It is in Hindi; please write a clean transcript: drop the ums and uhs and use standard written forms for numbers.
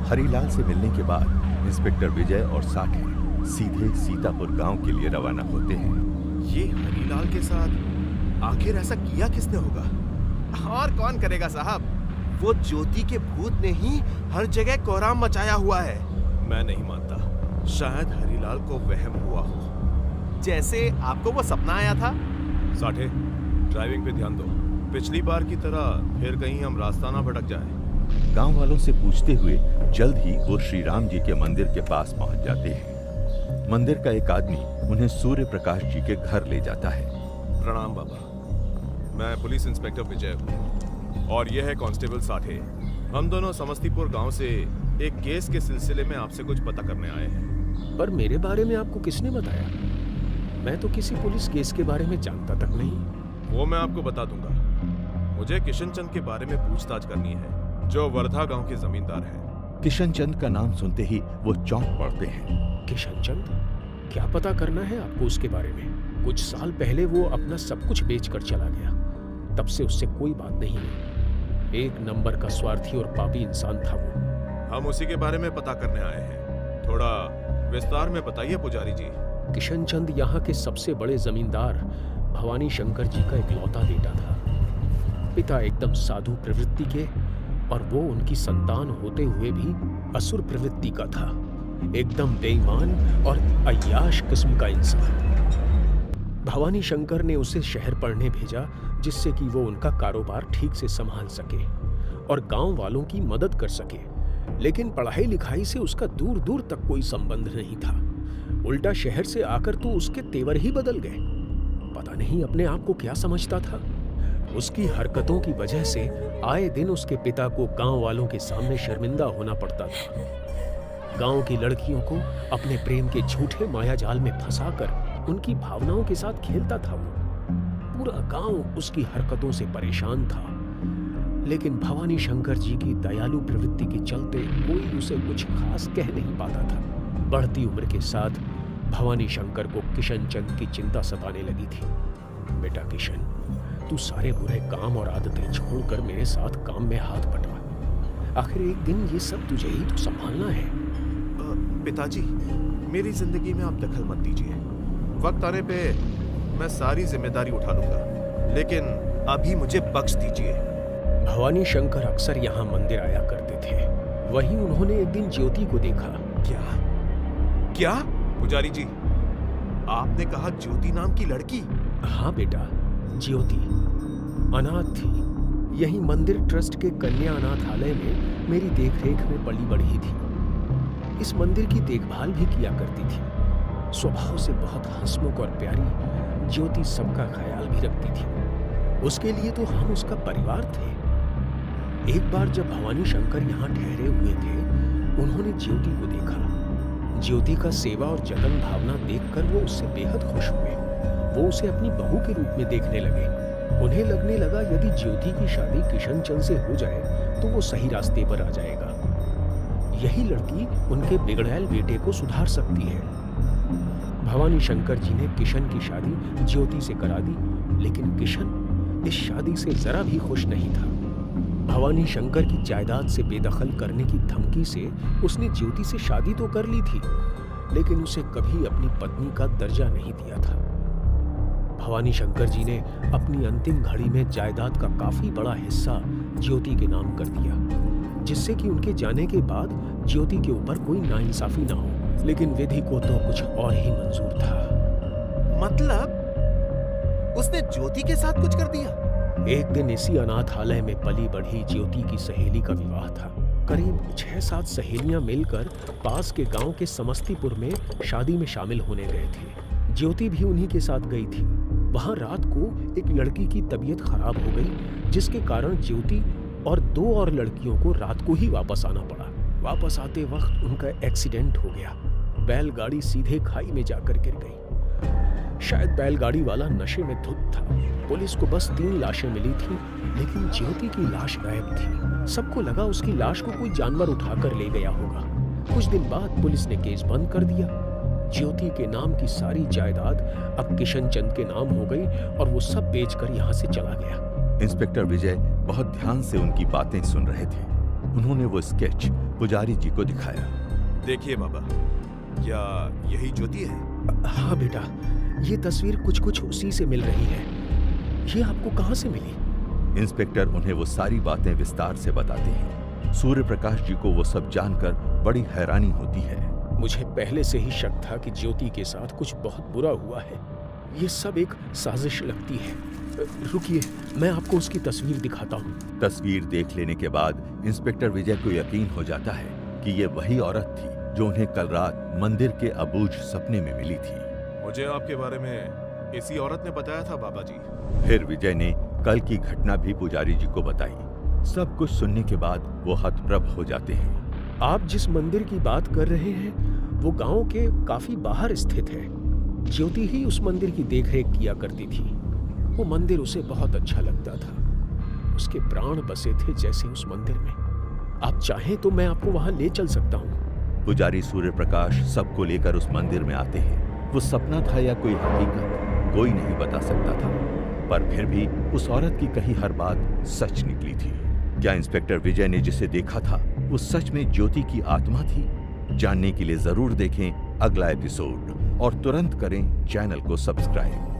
हरीलाल से मिलने के बाद इंस्पेक्टर विजय और साठे सीधे सीतापुर गांव के लिए रवाना होते हैं। ये हरीलाल के साथ आखिर ऐसा किया किसने होगा? और कौन करेगा साहब? वो ज्योति के भूत ने ही हर जगह कोहराम मचाया हुआ है। मैं नहीं मानता। शायद हरीलाल को वहम हुआ हो, जैसे आपको वो सपना आया था। साठे, ड्राइविंग पे ध्यान दो। पिछली बार की तरह फिर कहीं हम रास्ता ना भटक जाए। गांव वालों से पूछते हुए जल्द ही वो श्री राम जी के मंदिर के पास पहुंच जाते हैं। मंदिर का एक आदमी उन्हें सूर्य प्रकाश जी के घर ले जाता है। प्रणाम बाबा, मैं पुलिस इंस्पेक्टर विजय हूँ और यह है कांस्टेबल साठे। हम दोनों समस्तीपुर गांव से एक केस के सिलसिले में आपसे कुछ पता करने आए हैं। पर मेरे बारे में आपको किसने बताया? मैं तो किसी पुलिस केस के बारे में जानता तक नहीं। वो मैं आपको बता दूंगा। मुझे किशन चंद के बारे में पूछताछ करनी है, जो वर्धा गांव के जमींदार हैं। किशन चंद का नाम सुनते ही वो चौंक पड़ते हैं। किशन चंद? क्या पता करना है आपको उसके बारे में? कुछ साल पहले वो अपना सब कुछ बेचकर चला गया, तब से उससे कोई बात नहीं हुई। एक नंबर का स्वार्थी और पापी इंसान था वो। हम उसी के बारे में पता करने आए हैं। थोड़ा विस्तार में बताइए पुजारी जी। किशन चंद यहाँ के सबसे बड़े जमींदार भवानी शंकर जी का इकलौता बेटा था। पिता एकदम साधु प्रवृत्ति के और वो उनकी संतान होते हुए भी असुर प्रवृत्ति का था। एकदम बेईमान और अय्याश किस्म का इंसान। भवानी शंकर ने उसे शहर पढ़ने भेजा, जिससे कि वो उनका कारोबार ठीक से संभाल सके और गांव वालों की मदद कर सके। लेकिन पढ़ाई लिखाई से उसका दूर दूर तक कोई संबंध नहीं था। उल्टा शहर से आकर तो उसके तेवर ही बदल गए। पता नहीं अपने आप को क्या समझता था। उसकी हरकतों की वजह से आए दिन उसके पिता को गांव वालों के सामने शर्मिंदा होना पड़ता था। गांव की लड़कियों को अपने प्रेम के झूठे मायाजाल में फंसाकर उनकी भावनाओं के साथ खेलता था वो। पूरा गांव उसकी हरकतों से परेशान था। लेकिन भवानी शंकर जी की दयालु प्रवृत्ति के चलते कोई उसे कुछ खास कह नहीं पाता था। बढ़ती उम्र के साथ भवानी शंकर को किशन चंद की चिंता सताने लगी थी। बेटा किशन, तू सारे बुरे काम और आदतें छोड़कर मेरे साथ काम में हाथ बटा। आखिर एक दिन ये सब तुझे ही तो संभालना है। पिताजी, मेरी जिंदगी में आप दखल मत दीजिए। वक्त आने पे मैं सारी जिम्मेदारी उठा लूंगा, लेकिन अभी मुझे बख्श दीजिए। भवानी शंकर अक्सर यहाँ मंदिर आया करते थे। वहीं उन्होंने एक दिन ज्योति को देखा। क्या? पुजारी जी, आपने कहा ज्योति नाम की लड़की? हाँ बेटा, ज्योति अनाथ थी। यही मंदिर ट्रस्ट के कन्या अनाथालय में मेरी देखरेख में पली बढ़ी थी। इस मंदिर की देखभाल भी किया करती थी। स्वभाव से बहुत हंसमुख और प्यारी ज्योति सबका ख्याल भी रखती थी। उसके लिए तो हम उसका परिवार थे। एक बार जब भवानी शंकर यहाँ ठहरे हुए थे, उन्होंने ज्योति को देखा। ज्योति का सेवा और जतन भावना देखकर वो उससे बेहद खुश हुए। वो उसे अपनी बहू के रूप में देखने लगे। उन्हें लगने लगा यदि ज्योति की शादी किशन चंद से हो जाए तो वो सही रास्ते पर आ जाएगा। यही लड़की उनके बिगड़ैल बेटे को सुधार सकती है। भवानी शंकर जी ने किशन की शादी ज्योति से करा दी, लेकिन किशन इस शादी से जरा भी खुश नहीं था। भवानी शंकर की जायदाद से बेदखल करने की धमकी से उसने ज्योति से शादी तो कर ली थी, लेकिन उसे कभी अपनी पत्नी का दर्जा नहीं दिया था। भवानी शंकर जी ने अपनी अंतिम घड़ी में जायदाद का काफी बड़ा हिस्सा ज्योति के नाम कर दिया, जिससे कि उनके जाने के बाद ज्योति के ऊपर कोई नाइंसाफी ना हो। लेकिन विधि को तो कुछ और ही मंजूर था। मतलब उसने ज्योति के साथ कुछ कर दिया? एक दिन इसी अनाथालय में पली बढ़ी ज्योति की सहेली का विवाह था। करीब 6-7 सहेलियां मिलकर पास के गांव के समस्तीपुर में शादी में शामिल होने गए थे। ज्योति भी उन्हीं के साथ गई थी। वहां रात को एक लड़की की तबीयत खराब हो गई, जिसके कारण ज्योति और 2 और लड़कियों को रात को ही वापस आना पड़ा। वापस आते वक्त उनका एक्सीडेंट हो गया। बैलगाड़ी सीधे खाई में जाकर गिर गई। शायद बैलगाड़ी वाला नशे में धुत था। पुलिस को बस 3 लाशें मिली थी, लेकिन ज्योति की लाश गायब थी। सबको लगा उसकी लाश को कोई जानवर उठाकर ले गया होगा। कुछ दिन बाद पुलिस ने केस बंद कर दिया। ज्योति के नाम की सारी जायदाद अब किशन चंद के नाम हो गई और वो सब बेचकर यहाँ से चला गया। इंस्पेक्टर विजय बहुत ध्यान से उनकी बातें सुन रहे थे। उन्होंने वो स्केच पुजारी जी को दिखाया। देखिए बाबा, क्या यही ज्योति है? हाँ बेटा, ये तस्वीर कुछ कुछ उसी से मिल रही है। ये आपको कहाँ से मिली? इंस्पेक्टर उन्हें वो सारी बातें विस्तार से बताते हैं। सूर्य प्रकाश जी को वो सब जानकर बड़ी हैरानी होती है। मुझे पहले से ही शक था कि ज्योति के साथ कुछ बहुत बुरा हुआ है। ये सब एक साजिश लगती है। रुकिए, मैं आपको उसकी तस्वीर दिखाता हूँ। तस्वीर देख लेने के बाद इंस्पेक्टर विजय को यकीन हो जाता है कि ये वही औरत थी जो उन्हें कल रात मंदिर के अबूझ सपने में मिली थी। मुझे आपके बारे में इसी औरत ने बताया था बाबा जी। फिर विजय ने कल की घटना भी पुजारी जी को बताई। सब कुछ सुनने के बाद वो हतप्रभ हो जाते हैं। आप जिस मंदिर की बात कर रहे हैं वो गांव के काफी बाहर स्थित है। ज्योति ही उस मंदिर की देखरेख किया करती थी। वो मंदिर उसे बहुत अच्छा लगता था। उसके प्राण बसे थे जैसे उस मंदिर में। आप चाहें तो मैं आपको वहां ले चल सकता हूँ। पुजारी सूर्य प्रकाश सबको लेकर उस मंदिर में आते हैं। वो सपना था या कोई हकीकत, कोई नहीं बता सकता था, पर फिर भी उस औरत की कही हर बात सच निकली थी। क्या इंस्पेक्टर विजय ने जिसे देखा था वो सच में ज्योति की आत्मा थी? जानने के लिए जरूर देखें अगला एपिसोड और तुरंत करें चैनल को सब्सक्राइब।